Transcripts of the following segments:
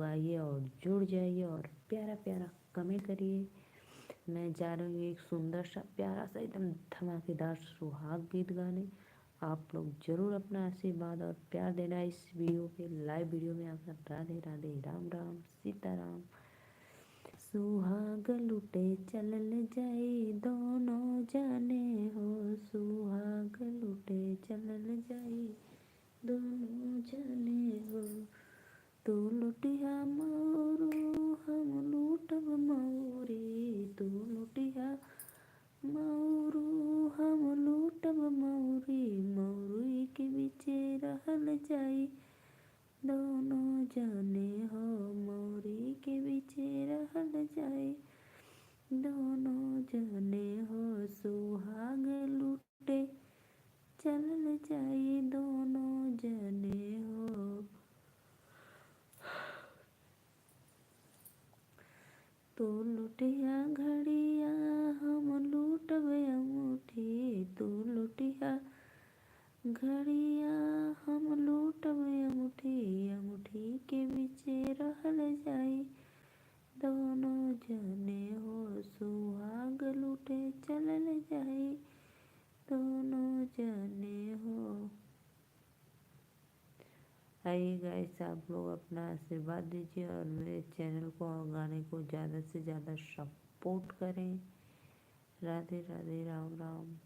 आइए और जुड़ जाइए और प्यारा प्यारा कमेंट करिए। मैं जा रही हूँ एक सुंदर सा प्यारा सा एकदम धमाकेदार सुहाग गीत गाने। आप लोग जरूर अपना आशीर्वाद और प्यार देना इस वीडियो पे। लाइव वीडियो में आपका राधे राधे, राम राम, सीताराम। सुहाग लुटे चलल जाई दोनों जाने हो, सुहाग लुटे चलल जाई दोनों जाने हो। तू लुटिया मोरू हम लूटब मौरी, तू लुटिया मौरू हम लूटब मौरी, मौरी के बीचे रहल जाई दोनों जाने हो, मौरी के बीचे रहल जाई दोनों जाने हो। सुहाग लूटे चलल जाई दोनों जाने हो। तू लुटिया घड़िया हम लूटब अंगूठी, तू लुटिया घड़िया हम लूटब अंगूठी, अंगूठी के बीचे रहल जाई दोनों जाने हो। सुहाग लूटे चलल जाई दोनों जाने हो। आइए गाइस, आप लोग अपना आशीर्वाद दीजिए और मेरे चैनल को और गाने को ज़्यादा से ज़्यादा सपोर्ट करें। राधे राधे, राम राम।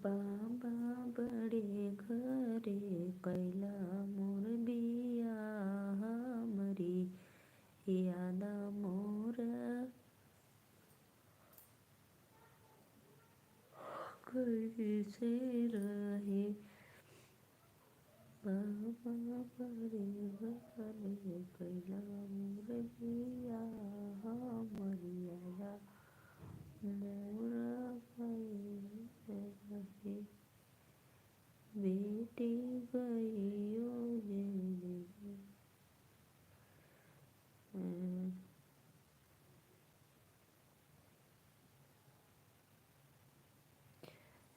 बाबा बड़े घरे कैला मोर बियाह, मरी याद मोर कैसे रहे। बाबा बड़े घरे कैला मोर बियाह, मरी याद मोर कैसे रहे। बेटी गइयो जिंदगी।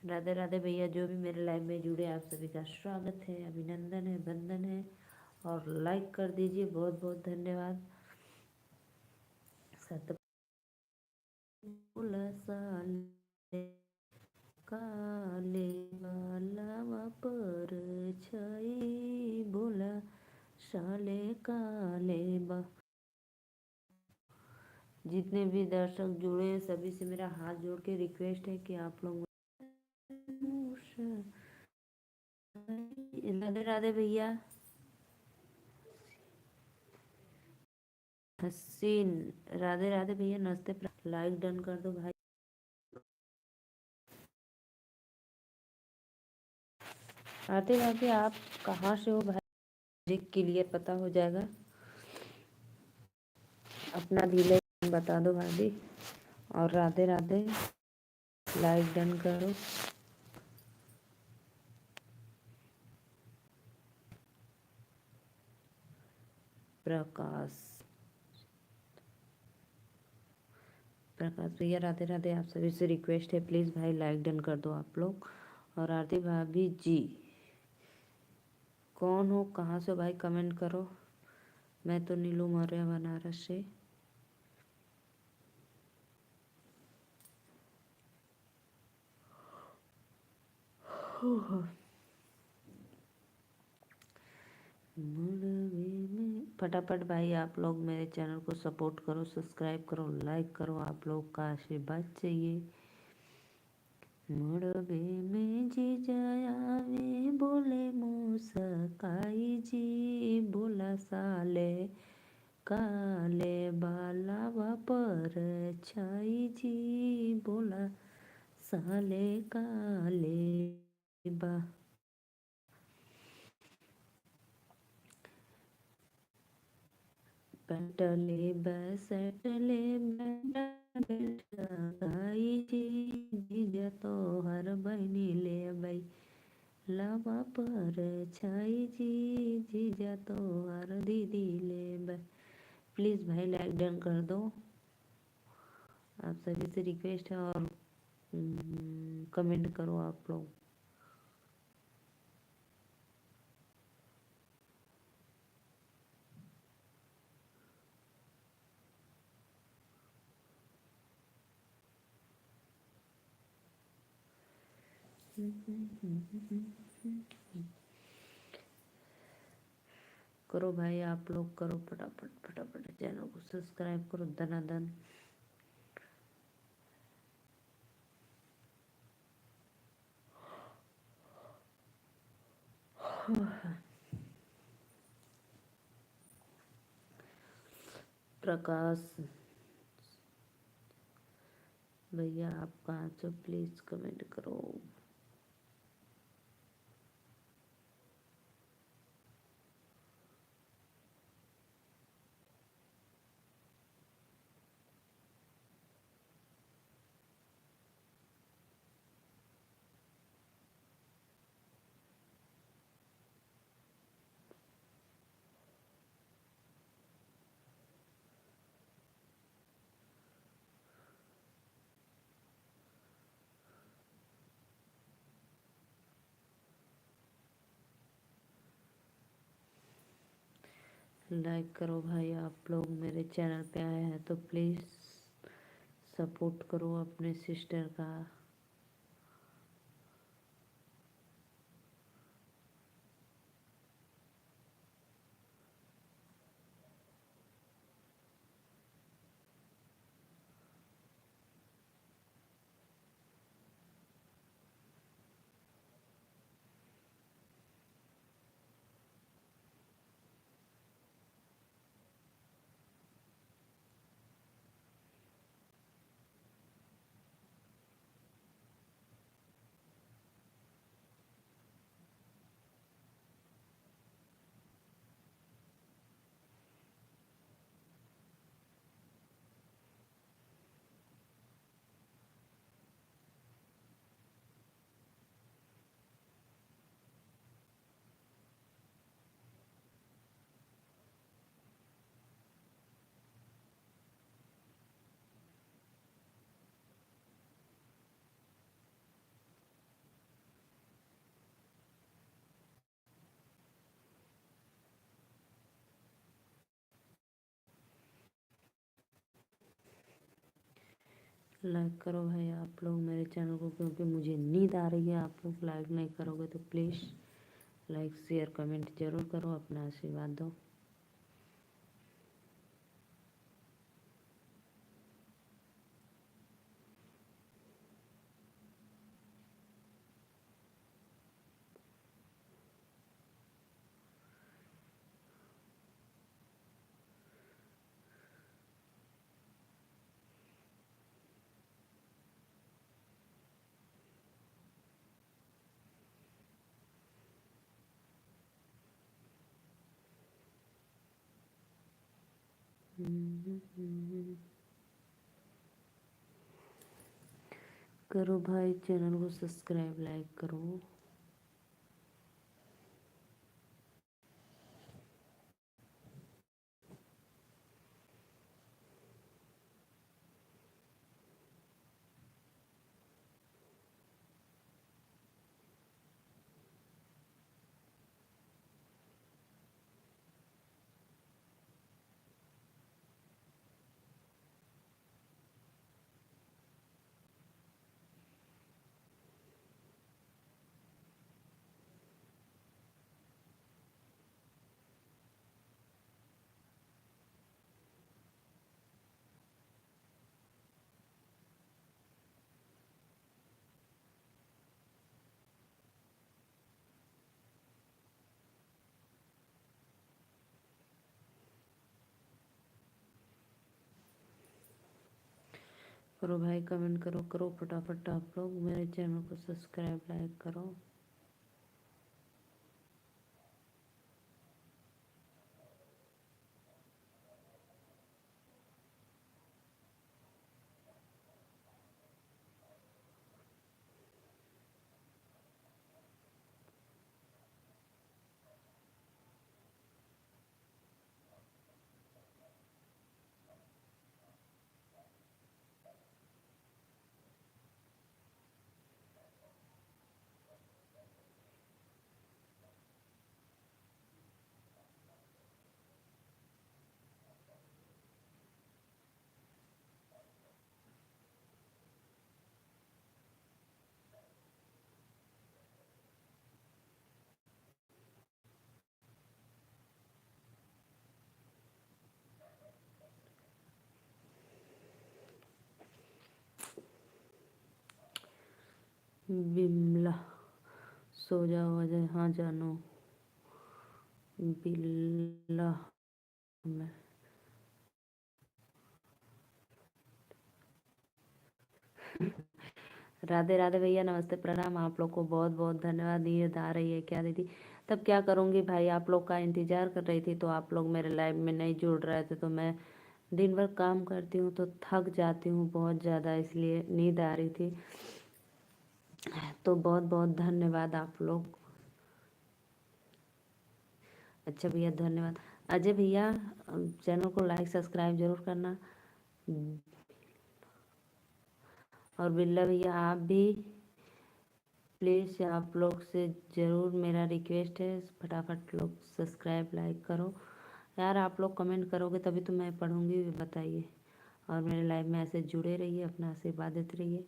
राधे राधे भैया, जो भी मेरे लाइव में जुड़े आप सभी का स्वागत है, अभिनंदन है, वंदन है। और लाइक कर दीजिए, बहुत बहुत धन्यवाद। सत साले काले वाला पर छई बोला साले काले बा। जितने भी दर्शक जुड़े हैं सभी से मेरा हाथ जोड़ के रिक्वेस्ट है कि आप लोग राधे राधे भैया। हसीन राधे राधे भैया, नमस्ते। लाइक डन कर दो भाई। आते आते आप कहाँ से हो भाई, मुझे क्लियर पता हो जाएगा। अपना विलेज बता दो भाभी। और राधे राधे, लाइक डन करो। प्रकाश प्रकाश भैया राधे राधे, आप सभी से रिक्वेस्ट है प्लीज़ भाई लाइक डन कर दो आप लोग। और आरती भाभी जी कौन हो, कहाँ से भाई, कमेंट करो। मैं तो नीलू मौर्य बनारस से। फटाफट भाई आप लोग मेरे चैनल को सपोर्ट करो, सब्सक्राइब करो, लाइक करो। आप लोग का आशीर्वाद चाहिए। मड़बे में जी जायावे बोले मुस्काई जी, बोला साले काले बाला पर छाई जी, बोला साले काले बा। पटले बसटले गाई जी, जीजा तो हर बहनी ले बई लावा पर छाई जी, जीजा तो हर दीदी ले बई प्लीज़ भाई लाइक डन कर दो, आप सभी से रिक्वेस्ट है। और कमेंट करो आप लोग। करो भाई आप लोग, करो फटाफट फटाफट, चैनल को सब्सक्राइब करो दनादन। प्रकाश भैया आप कहाँ से, प्लीज़ कमेंट करो। लाइक करो भाई आप लोग, मेरे चैनल पे आए हैं तो प्लीज़ सपोर्ट करो अपने सिस्टर का। लाइक करो भाई आप लोग मेरे चैनल को, क्योंकि मुझे नींद आ रही है। आप लोग लाइक नहीं करोगे तो प्लीज़ लाइक शेयर कमेंट जरूर करो, अपना आशीर्वाद दो। करो भाई, चैनल को सब्सक्राइब लाइक करो। करो भाई कमेंट करो, करो फटाफट आप लोग, मेरे चैनल को सब्सक्राइब लाइक करो। बिमला सो जाओ अजय। हाँ जानो बिल्ला में। राधे राधे भैया, नमस्ते प्रणाम। आप लोग को बहुत बहुत धन्यवाद। नींद आ रही है क्या दीदी? तब क्या करूँगी भाई, आप लोग का इंतजार कर रही थी तो आप लोग मेरे लाइव में नहीं जुड़ रहे थे, तो मैं दिन भर काम करती हूँ तो थक जाती हूँ बहुत ज़्यादा, इसलिए नींद आ रही थी। तो बहुत बहुत धन्यवाद आप लोग। अच्छा भैया धन्यवाद। अजय भैया चैनल को लाइक सब्सक्राइब जरूर करना। और बिल्ला भैया आप भी प्लीज़, आप लोग से ज़रूर मेरा रिक्वेस्ट है, फटाफट लोग सब्सक्राइब लाइक करो यार। आप लोग कमेंट करोगे तभी तो मैं पढ़ूंगी, बताइए। और मेरे लाइव में ऐसे जुड़े रहिए, अपना आशीर्वाद देते रहिए।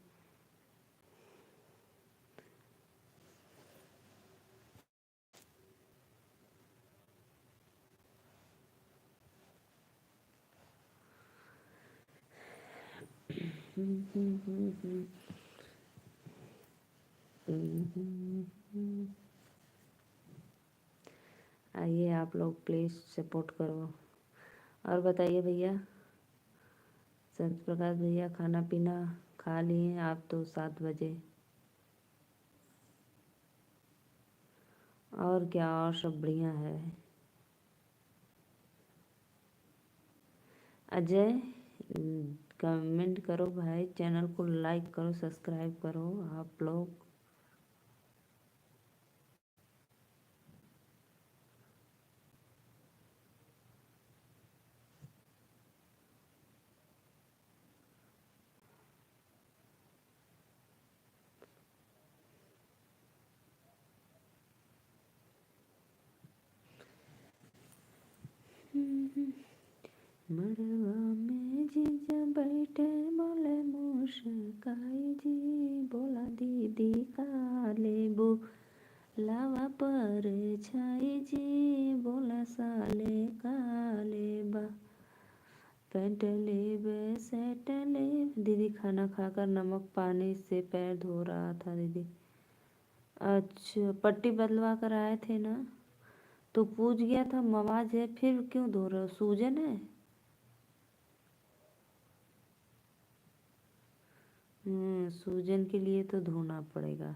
आइए आप लोग प्लीज़ सपोर्ट करो। और बताइए भैया, सत्य प्रकाश भैया खाना पीना खा लिए आप तो 7 बजे? और क्या, और सब बढ़िया है। अजय कमेंट करो भाई, चैनल को लाइक करो सब्सक्राइब करो आप लोग। मड़वा में जीजा बैठे बोले मुस्काई जी, बोला दीदी का लेबू लावा पर छाई जी, बोला साले का लेबा पेंट लेबे सेट लेब। दीदी खाना खाकर नमक पानी से पैर धो रहा था दीदी। अच्छा पट्टी बदलवा कर आए थे ना, तो पूछ गया था मवाज है, फिर क्यों धो रहे हो, सूजन है? सूजन के लिए तो धोना पड़ेगा।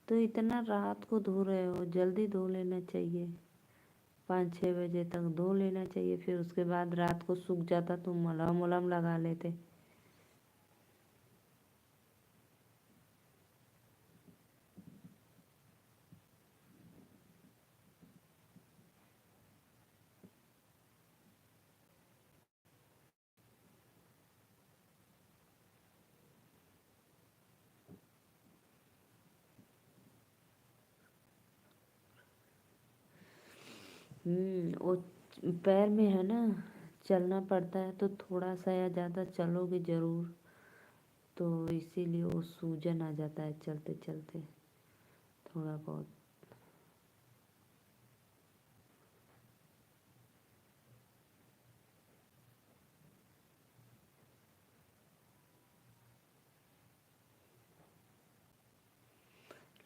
तो इतना रात को धो रहे हो, जल्दी धो लेना चाहिए। 5-6 बजे तक धो लेना चाहिए, फिर उसके बाद रात को सूख जाता तो मलहम वलहम लगा लेते। वो पैर में है ना, चलना पड़ता है तो थोड़ा सा या ज़्यादा चलोगे ज़रूर, तो इसीलिए वो सूजन आ जाता है चलते चलते थोड़ा बहुत।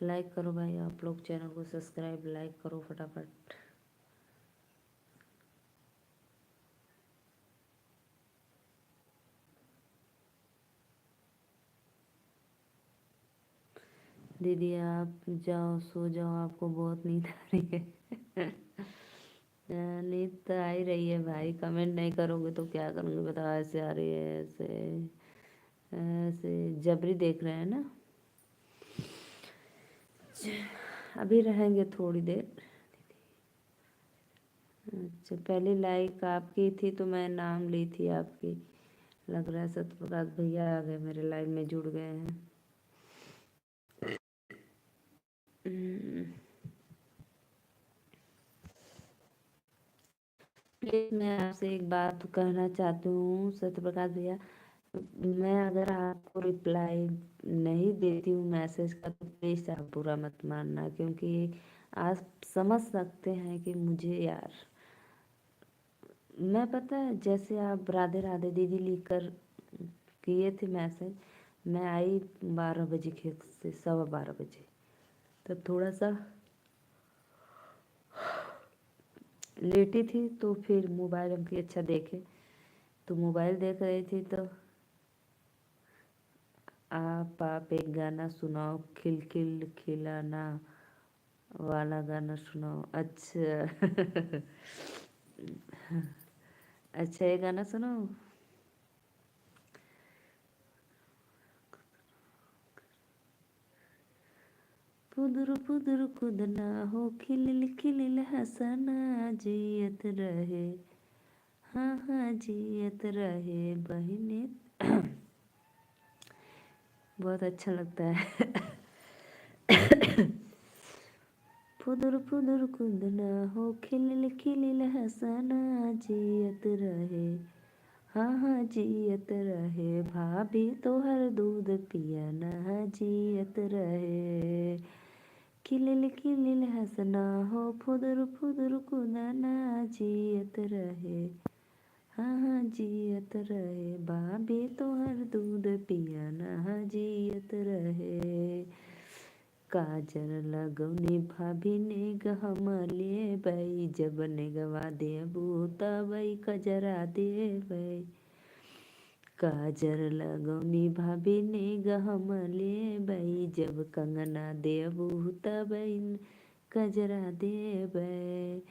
लाइक करो भाई आप लोग, चैनल को सब्सक्राइब लाइक करो फटाफट। दीदी आप जाओ सो जाओ, आपको बहुत नींद आ रही है। नींद तो आ ही रही है भाई, कमेंट नहीं करोगे तो क्या करूँगी बताओ। ऐसे आ रही है, ऐसे ऐसे जबरी देख रहे हैं ना। अभी रहेंगे थोड़ी देर। अच्छा पहली लाइक आपकी थी तो मैं नाम ली थी आपकी। लग रहा है सत्य प्रकाश भैया आ गए, मेरे लाइव में जुड़ गए हैं। प्लीज़ मैं आपसे एक बात कहना चाहती हूँ सत्य प्रकाश भैया, मैं अगर आपको रिप्लाई नहीं देती हूँ मैसेज का तो प्लीज़ आप बुरा मत मानना, क्योंकि आप समझ सकते हैं कि मुझे यार, मैं पता है जैसे आप राधे राधे दीदी लिखकर किए थे मैसेज, मैं आई 12 बजे खेत से, 12:15 बजे। तब थोड़ा सा लेटी थी तो फिर मोबाइल हम की अच्छा देखे, तो मोबाइल देख रही थी तो आप एक गाना सुनाओ, खिल खिल खिलाना वाला गाना सुनाओ। अच्छा अच्छा ये गाना सुनाओ। पुदुर पुदुर कुदना हो, खिलिल खिलिल हंसना, जियत रहे, हाँ हाँ जियत रहे बहिनी। बहुत अच्छा लगता है। फुदुर फुदुर कुदना हो, खिलिल खिलिल हंसना, जियत रहे, हाँ हाँ जियत रहे भाभी तोहर दूध पियना, जियत रहे। खिलिल खिलिल हंसना हो, फुदुर फुदुर कुदना, जियत रहे, हाँ हाँ जियत रहे भाभी तोहर दूध पियना, जियत रहे। काजर लगौनी भाभी ने गहमले बई, जब नेगवा देबू तबई कजरा देबै। काजर लगौनी भाभी ने गहमले बई, जब कंगना देबू तबई कजरा देबै।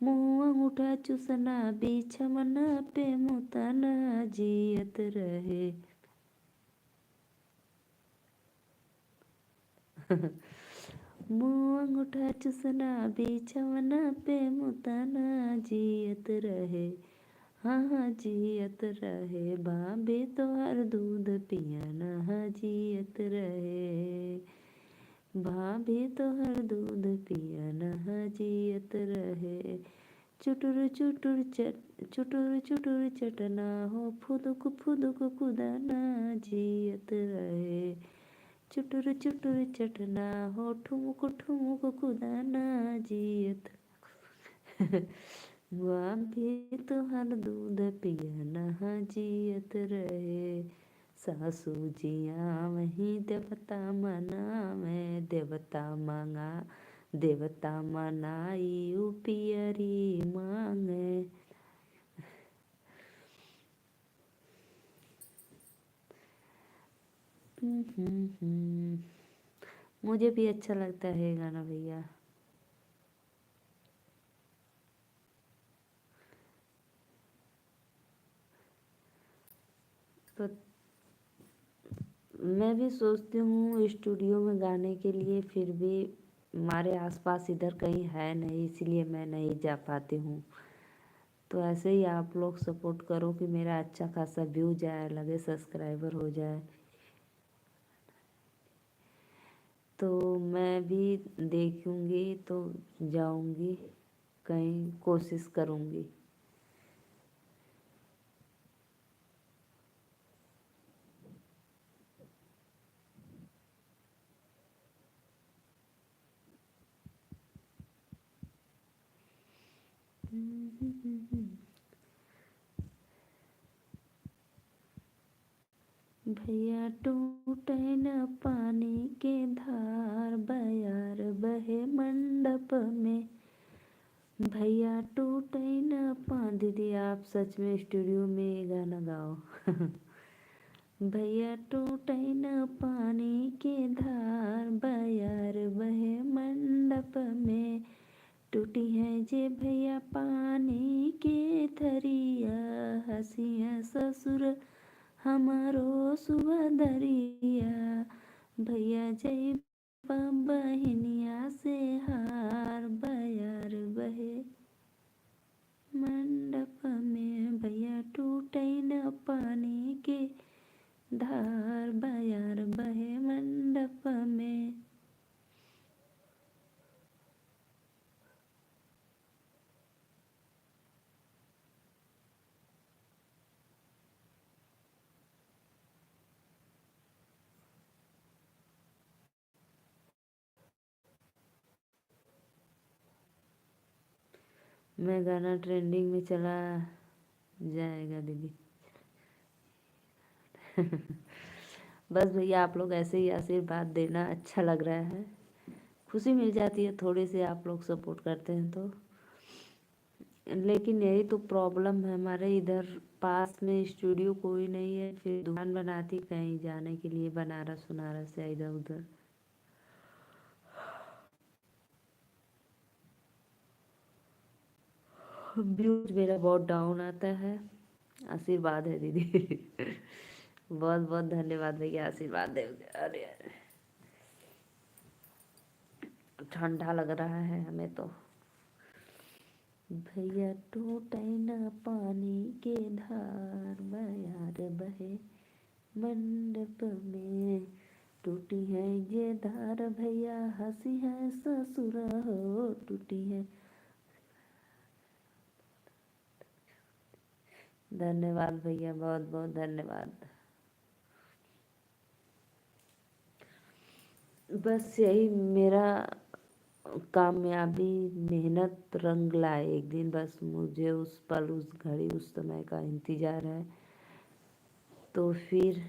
मुँह अंगूठा चूसना, बिछमना पे मुतना, जियत रहे। मुँह अंगूठा चूसना, बिछमना पे मुतना, जियत रहे, हाँ हाँ जियत रहे भाभी तोहर दूध पियना, जियत रहे भाभी तोहर दूध पियना, जियत रहे। चुटुर चुटुर चुटुर चुटुर चटना हो, फुदुक फुदुक कुदना, जियत रहे। चुटुर चुटुर चटना हो, ठुमुक ठुमुक कुदना, जियत। भाभी तोहर दूध पियना, जियत रहे। सासू जिया वही देवता मना में, देवता मनाई पियरी मांगे। मुझे भी अच्छा लगता है गाना भैया। तो मैं भी सोचती हूँ स्टूडियो में गाने के लिए, फिर भी हमारे आसपास इधर कहीं है नहीं, इसलिए मैं नहीं जा पाती हूँ। तो ऐसे ही आप लोग सपोर्ट करो कि मेरा अच्छा खासा व्यू जाए, लगे सब्सक्राइबर हो जाए, तो मैं भी देखूँगी तो जाऊँगी, कहीं कोशिश करूँगी। भैया टूटे न पानी के धार, बयार बहे मंडप में। भैया टूटे न दीदी आप सच में स्टूडियो में गाना गाओ। भैया टूटे न पानी के धार, बयार बहे मंडप में। टूटी है जे भैया पानी के थरिया, हसिया ससुर हमारो सुबदरिया। भैया जय बहनिया से हार, बयार बहे मंडप में। भैया टूटे न पानी के धार, बयार बहे मंडप में। मैं गाना ट्रेंडिंग में चला जाएगा दीदी। बस भैया आप लोग ऐसे ही आशीर्वाद देना, अच्छा लग रहा है, खुशी मिल जाती है थोड़ी सी आप लोग सपोर्ट करते हैं तो। लेकिन यही तो प्रॉब्लम है, हमारे इधर पास में स्टूडियो कोई नहीं है, फिर दुकान बनाती कहीं जाने के लिए बनारस वनारस या इधर उधर। व्यूज मेरा बहुत डाउन आता है। आशीर्वाद है दीदी। बहुत बहुत धन्यवाद भैया, आशीर्वाद दे। अरे अरे ठंडा लग रहा है हमें तो। भैया टूटे न पानी के धार, बयार बहे मंडप में, टूटी है ये धार भैया, हंसी है ससुर हो टूटी है। धन्यवाद भैया, बहुत बहुत धन्यवाद। बस यही मेरा कामयाबी, मेहनत रंग लाए एक दिन, बस मुझे उस पल उस घड़ी उस समय का इंतज़ार है। तो फिर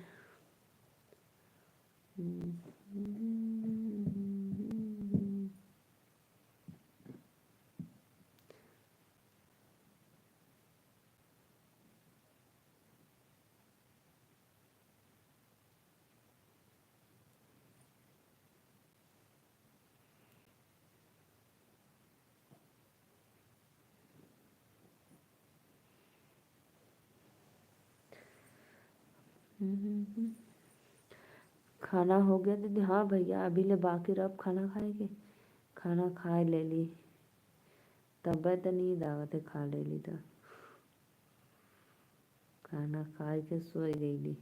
खाना हो गया दीदी? हाँ भैया अभी ले बाकी रब खाना खाएंगे, खाना खाए ले ली, तबीयत नहीं दावत है, खा ले ली तो खाना खाए के सोए गई ली।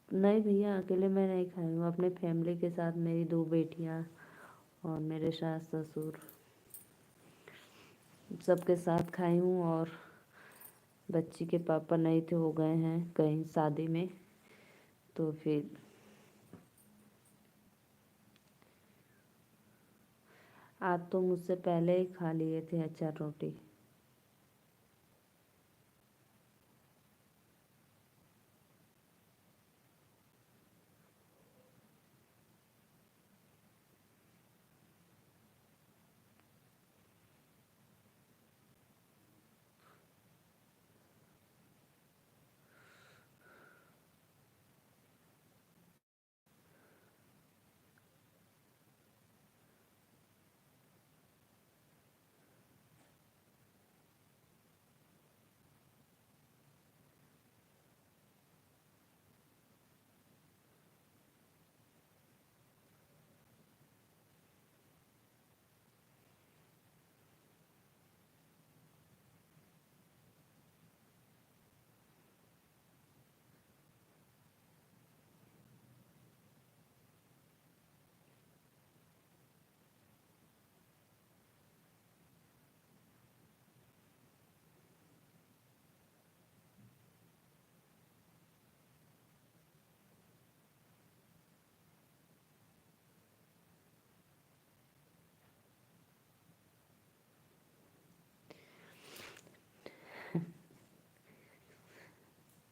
नहीं भैया अकेले मैं नहीं खाई हूँ, अपने फैमिली के साथ, मेरी दो बेटियाँ और मेरे सास ससुर सबके साथ खाई हूँ। और बच्ची के पापा नहीं थे, हो गए हैं कहीं शादी में, तो फिर आज तो मुझसे पहले ही खा लिए थे अचार रोटी।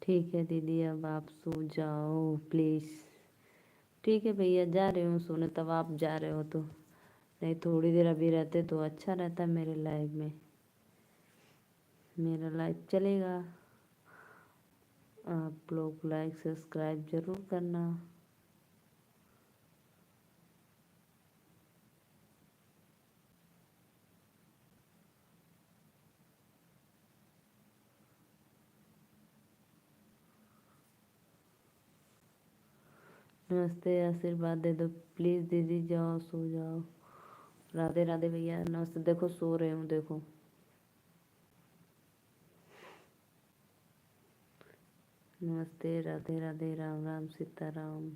ठीक है दीदी अब आप सो जाओ प्लीज़। ठीक है भैया जा रही हूँ सोने, तब आप जा रहे हो तो, नहीं थोड़ी देर अभी रहते तो अच्छा रहता मेरे लाइफ में, मेरा लाइफ चलेगा। आप लोग लाइक सब्सक्राइब ज़रूर करना। नमस्ते, आशीर्वाद दे दो प्लीज़ दीदी, जाओ सो जाओ। राधे राधे भैया, नमस्ते। देखो सो रहे हूँ देखो। नमस्ते, राधे राधे, राम राम सीताराम।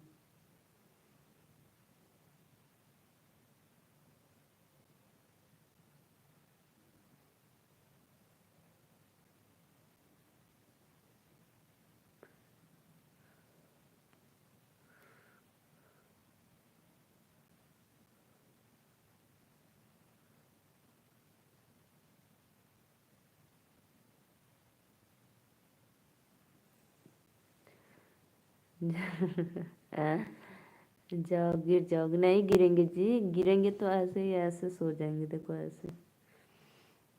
जाओ गिर जाओगे, नहीं गिरेंगे जी, गिरेंगे तो ऐसे ही ऐसे सो जाएंगे, देखो ऐसे।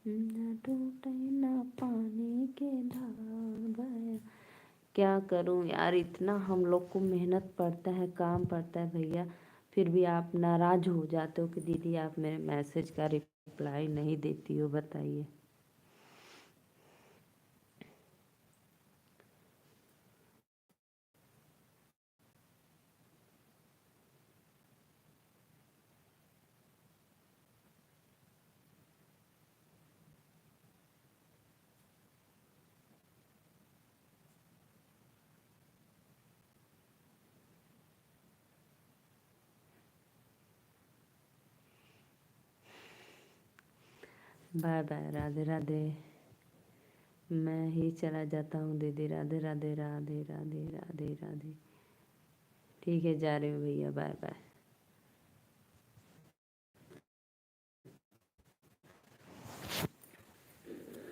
ना टूटे ना पानी के धार गया। क्या करूं यार, इतना हम लोग को मेहनत पड़ता है, काम पड़ता है भैया, फिर भी आप नाराज हो जाते हो कि दीदी आप मेरे मैसेज का रिप्लाई नहीं देती हो, बताइए। Bye bye, Radhe Radhe. मैं ही चला जाता हूँ दीदी, राधे राधे राधे राधे राधे राधे। ठीक है, जा रही हूँ भैया, बाय बाय।